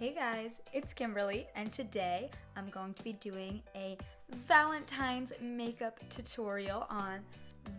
Hey guys, it's Kimberlee, and today I'm going to be doing a Valentine's makeup tutorial on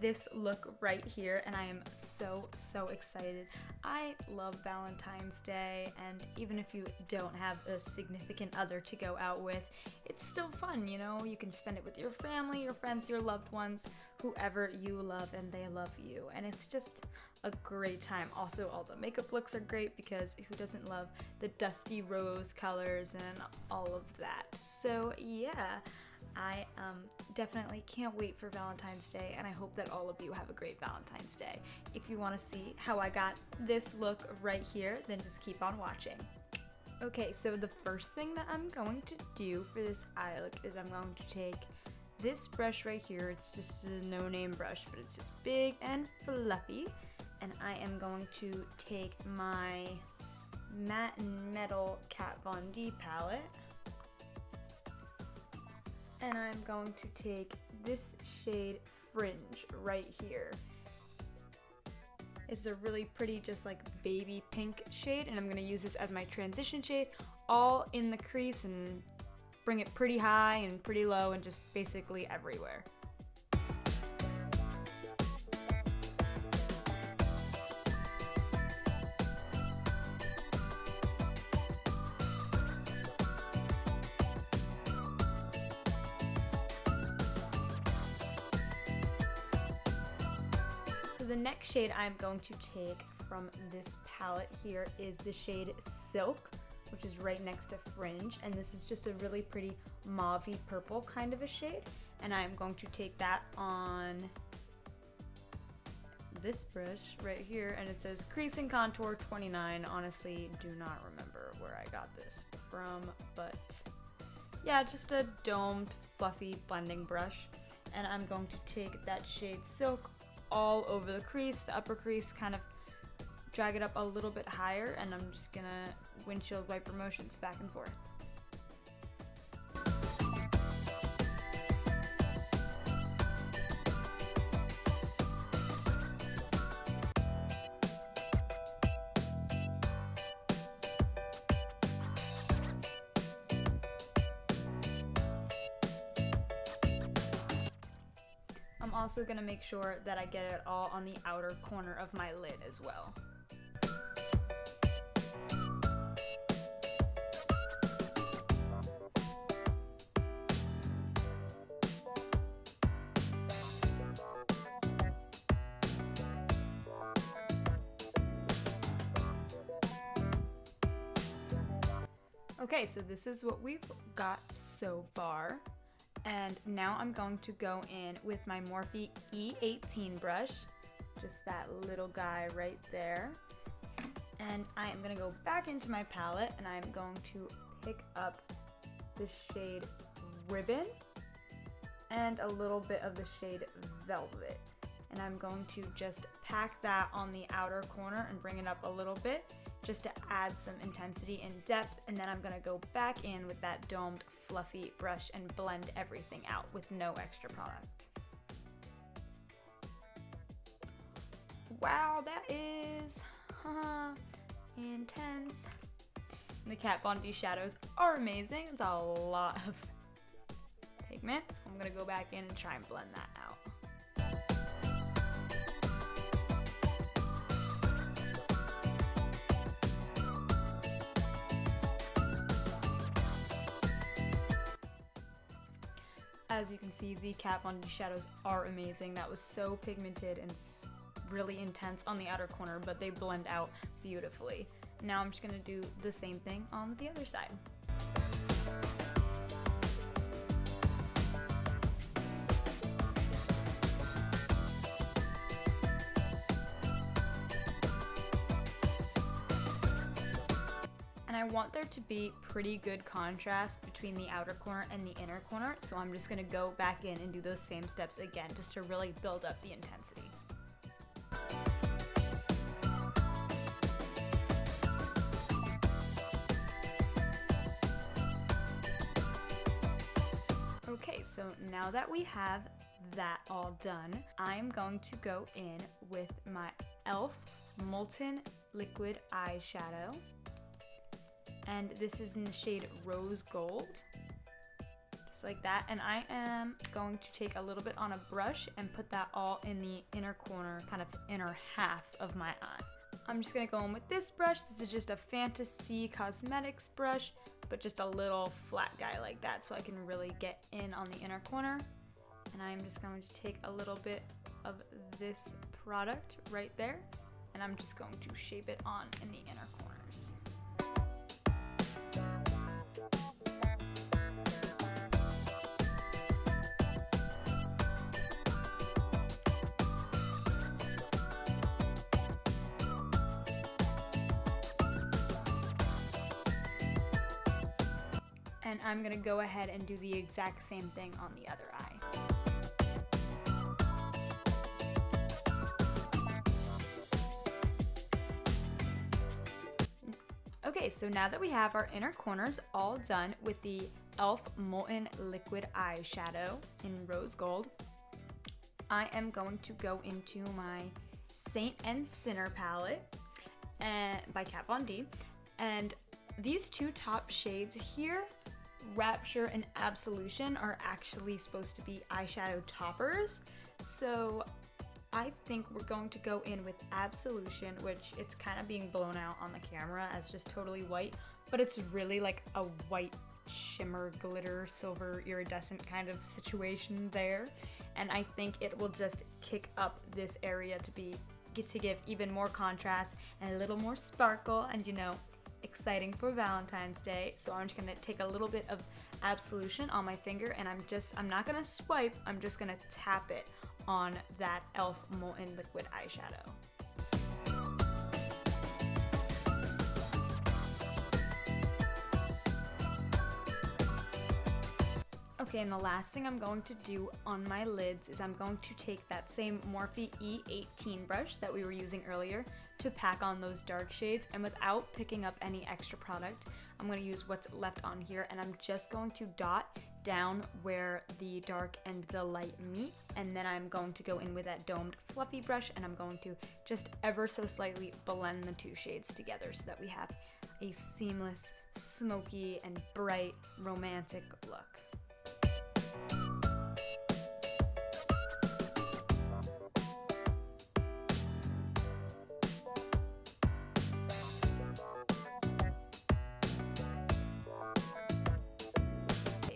this look right here, and I am so excited. I love Valentine's Day, and even if you don't have a significant other to go out with, it's still fun, you know? You can spend it with your family, your friends, your loved ones, whoever you love and they love you, and it's just a great time. Also, all the makeup looks are great because who doesn't love the dusty rose colors and all of that? So yeah, I definitely can't wait for Valentine's Day, and I hope that all of you have a great Valentine's Day. If you want to see how I got this look right here, then just keep on watching. Okay, so the first thing that I'm going to do for this eye look is I'm going to take this brush right here. It's just a no-name brush, but it's just big and fluffy, and I am going to take my Matte and Metal Kat Von D palette, and I'm going to take this shade Fringe right here. It's a really pretty, just like baby pink shade, and I'm going to use this as my transition shade all in the crease and bring it pretty high and pretty low and just basically everywhere. The next shade I'm going to take from this palette here is the shade Silk, which is right next to Fringe, and this is just a really pretty mauvey purple kind of a shade, and I'm going to take that on this brush right here, and it says Crease and Contour 29. Honestly, do not remember where I got this from, but yeah, just a domed, fluffy blending brush, and I'm going to take that shade Silk all over the crease, the upper crease, kind of drag it up a little bit higher, and I'm just gonna windshield wiper motions back and forth. I'm also going to make sure that I get it all on the outer corner of my lid as well. Okay, so this is what we've got so far. And now I'm going to go in with my Morphe E18 brush, just that little guy right there. And I am going to go back into my palette, and I'm going to pick up the shade Ribbon and a little bit of the shade Velvet. And I'm going to just pack that on the outer corner and bring it up a little bit, just to add some intensity and depth, and then I'm gonna go back in with that domed fluffy brush and blend everything out with no extra product. Wow, that is intense. And the Kat Von D shadows are amazing. It's a lot of pigment, so I'm gonna go back in and try and blend that out. As you can see, the Kat Von D shadows are amazing. That was so pigmented and really intense on the outer corner, but they blend out beautifully. Now I'm just gonna do the same thing on the other side. And I want there to be pretty good contrast between the outer corner and the inner corner, so I'm just going to go back in and do those same steps again just to really build up the intensity. Okay, so now that we have that all done, I'm going to go in with my e.l.f. Molten Liquid Eyeshadow. and this is in the shade Rose Gold. Just like that. And I am going to take a little bit on a brush and put that all in the inner corner, kind of inner half of my eye. I'm just gonna go in with this brush. This is just a Fantasy Cosmetics brush, but just a little flat guy like that, so I can really get in on the inner corner. And I'm just going to take a little bit of this product right there, and I'm just going to shape it on in the inner corners. And I'm gonna go ahead and do the exact same thing on the other eye. Okay, so now that we have our inner corners all done with the e.l.f. Molten Liquid Eyeshadow in Rose Gold, I am going to go into my Saint and Sinner palette by Kat Von D, and these two top shades here, Rapture and Absolution, are actually supposed to be eyeshadow toppers. So I think we're going to go in with Absolution, which it's kind of being blown out on the camera as just totally white, but it's really like a white shimmer, glitter, silver, iridescent kind of situation there. And I think it will just kick up this area to give even more contrast and a little more sparkle, and you know, exciting for Valentine's Day. So I'm just gonna take a little bit of Absolution on my finger, and I'm not gonna swipe, I'm just gonna tap it on that e.l.f. Molten Liquid Eyeshadow. Okay, and the last thing I'm going to do on my lids is I'm going to take that same Morphe E18 brush that we were using earlier to pack on those dark shades, and without picking up any extra product, I'm going to use what's left on here, and I'm just going to dot down where the dark and the light meet, and then I'm going to go in with that domed fluffy brush, and I'm going to just ever so slightly blend the two shades together so that we have a seamless, smoky, and bright, romantic look.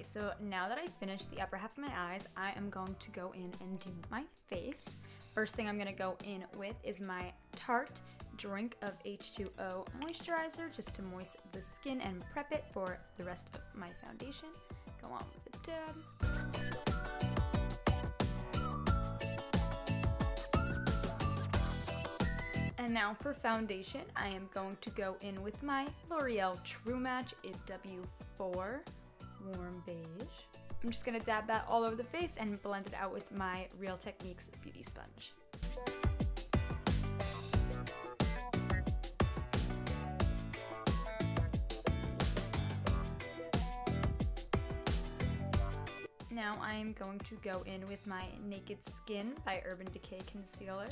So now that I finished the upper half of my eyes, I am going to go in and do my face. First thing I'm going to go in with is my Tarte Drink of H2O moisturizer, just to moisten the skin and prep it for the rest of my foundation. Go on with a dab. And now for foundation, I am going to go in with my L'Oreal True Match W4 Warm Beige. I'm just gonna dab that all over the face and blend it out with my Real Techniques Beauty Sponge. Now I'm going to go in with my Naked Skin by Urban Decay Concealer.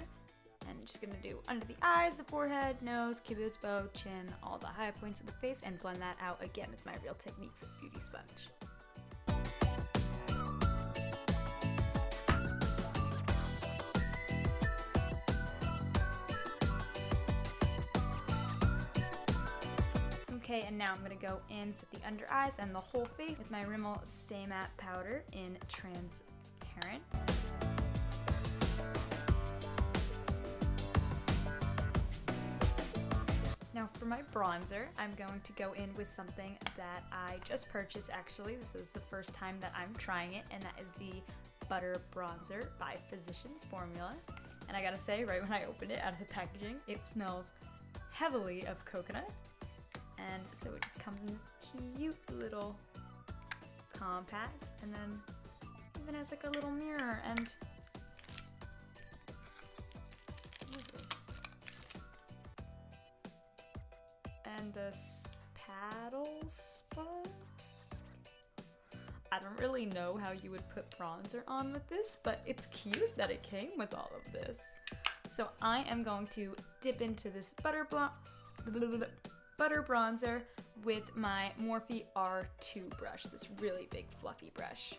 And I'm just gonna do under the eyes, the forehead, nose, cupid's bow, chin, all the high points of the face, and blend that out again with my Real Techniques Beauty Sponge. Okay, and now I'm gonna go into the under eyes and the whole face with my Rimmel Stay Matte Powder in Transparent. Now for my bronzer, I'm going to go in with something that I just purchased actually. This is the first time that I'm trying it, and that is the Butter Bronzer by Physicians Formula. And I gotta say, right when I opened it out of the packaging, it smells heavily of coconut. And so it just comes in this cute little compact, and then even has like a little mirror and a paddle spot. I don't really know how you would put bronzer on with this, but it's cute that it came with all of this. So I am going to dip into this butter bronzer with my Morphe R2 brush, this really big fluffy brush.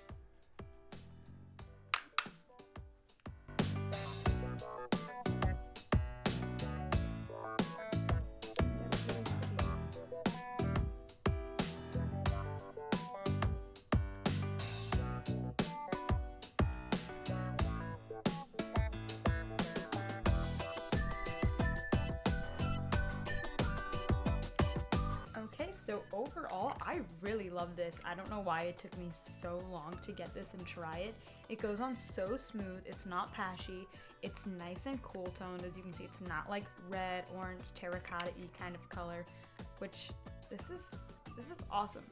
Okay, so overall, I really love this. I don't know why it took me so long to get this and try it. It goes on so smooth, it's not pashy, it's nice and cool toned. As you can see, it's not like red, orange, terracotta-y kind of color, which this is awesome.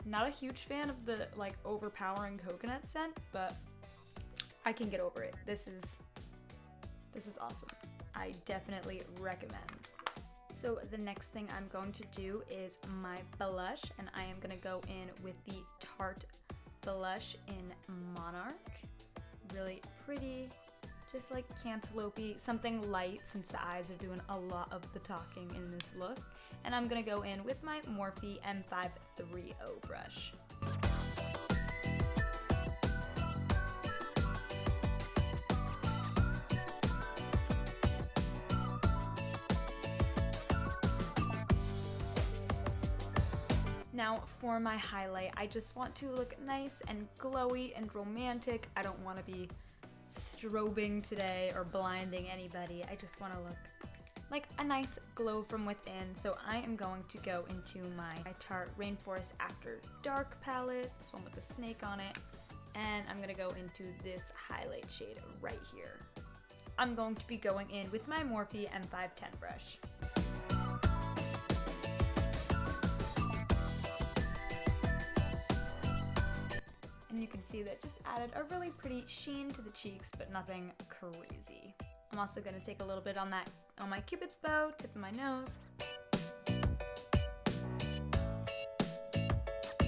Not a huge fan of the like overpowering coconut scent, but I can get over it. This is awesome. I definitely recommend. So the next thing I'm going to do is my blush, and I am gonna go in with the Tarte blush in Monarch. Really pretty, just like cantaloupe-y, something light since the eyes are doing a lot of the talking in this look. And I'm gonna go in with my Morphe M530 brush. Now for my highlight, I just want to look nice and glowy and romantic. I don't want to be strobing today or blinding anybody. I just want to look like a nice glow from within. So I am going to go into my Tarte Rainforest After Dark palette, this one with the snake on it, and I'm going to go into this highlight shade right here. I'm going to be going in with my Morphe M510 brush. And you can see that just added a really pretty sheen to the cheeks, but nothing crazy. I'm also going to take a little bit on my Cupid's bow, tip of my nose.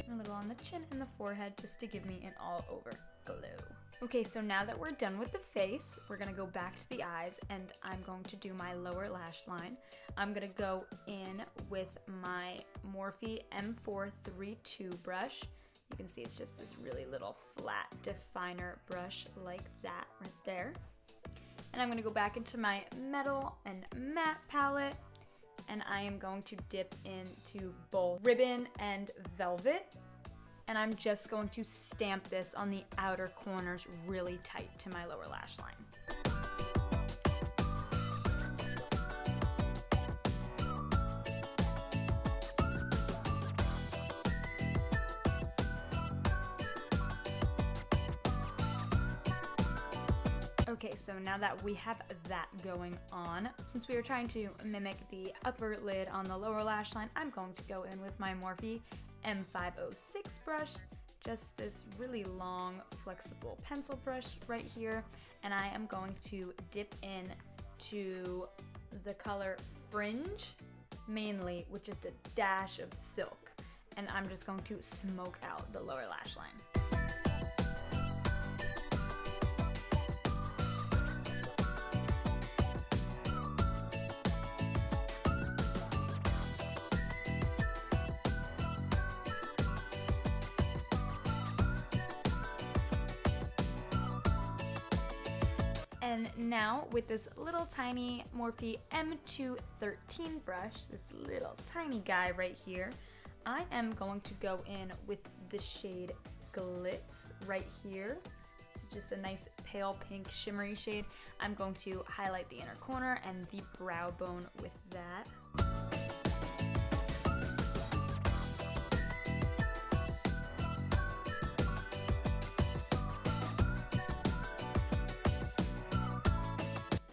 A little on the chin and the forehead just to give me an all-over glow. Okay, so now that we're done with the face, we're going to go back to the eyes, and I'm going to do my lower lash line. I'm going to go in with my Morphe M432 brush. You can see it's just this really little flat definer brush like that right there. And I'm going to go back into my metal and matte palette, and I am going to dip into both ribbon and velvet. And I'm just going to stamp this on the outer corners really tight to my lower lash line. Okay, so now that we have that going on, since we are trying to mimic the upper lid on the lower lash line, I'm going to go in with my Morphe M506 brush, just this really long, flexible pencil brush right here, and I am going to dip in to the color Fringe, mainly with just a dash of silk, and I'm just going to smoke out the lower lash line. And now with this little tiny Morphe M213 brush, this little tiny guy right here, I am going to go in with the shade Glitz right here. It's just a nice pale pink shimmery shade. I'm going to highlight the inner corner and the brow bone with that.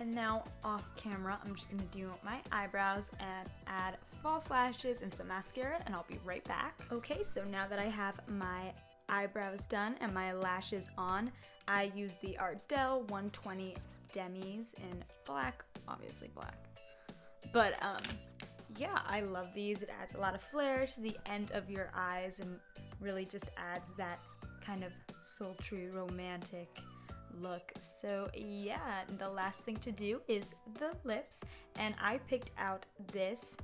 Now off camera, I'm just gonna do my eyebrows and add false lashes and some mascara, and I'll be right back. Okay, so now that I have my eyebrows done and my lashes on, I use the Ardel 120 demis in black, obviously black. But yeah, I love these. It adds a lot of flair to the end of your eyes and really just adds that kind of sultry, romantic look. So yeah, the last thing to do is the lips, and I picked out this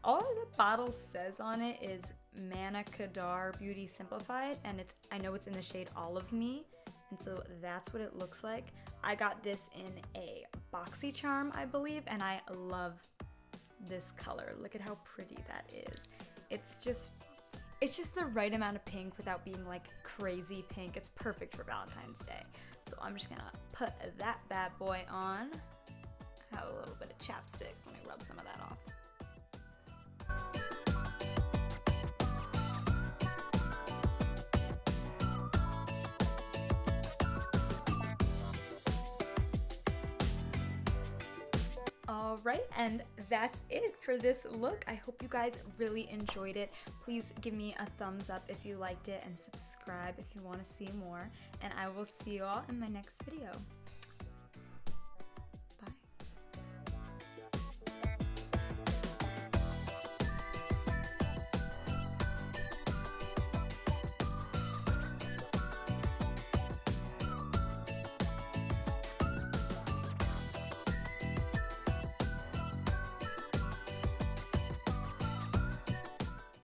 all the bottle says on it is Manna Kadar Beauty Simplified, and I know it's in the shade Olive Me, and so that's what it looks like. I got this in a boxy charm, I believe, and I love this color. Look at how pretty that is. It's just the right amount of pink without being like crazy pink. It's perfect for Valentine's Day. So I'm just gonna put that bad boy on. Have a little bit of chapstick. Let me rub some of that off. Alright, and that's it for this look. I hope you guys really enjoyed it. Please give me a thumbs up if you liked it and subscribe if you want to see more. And I will see you all in my next video.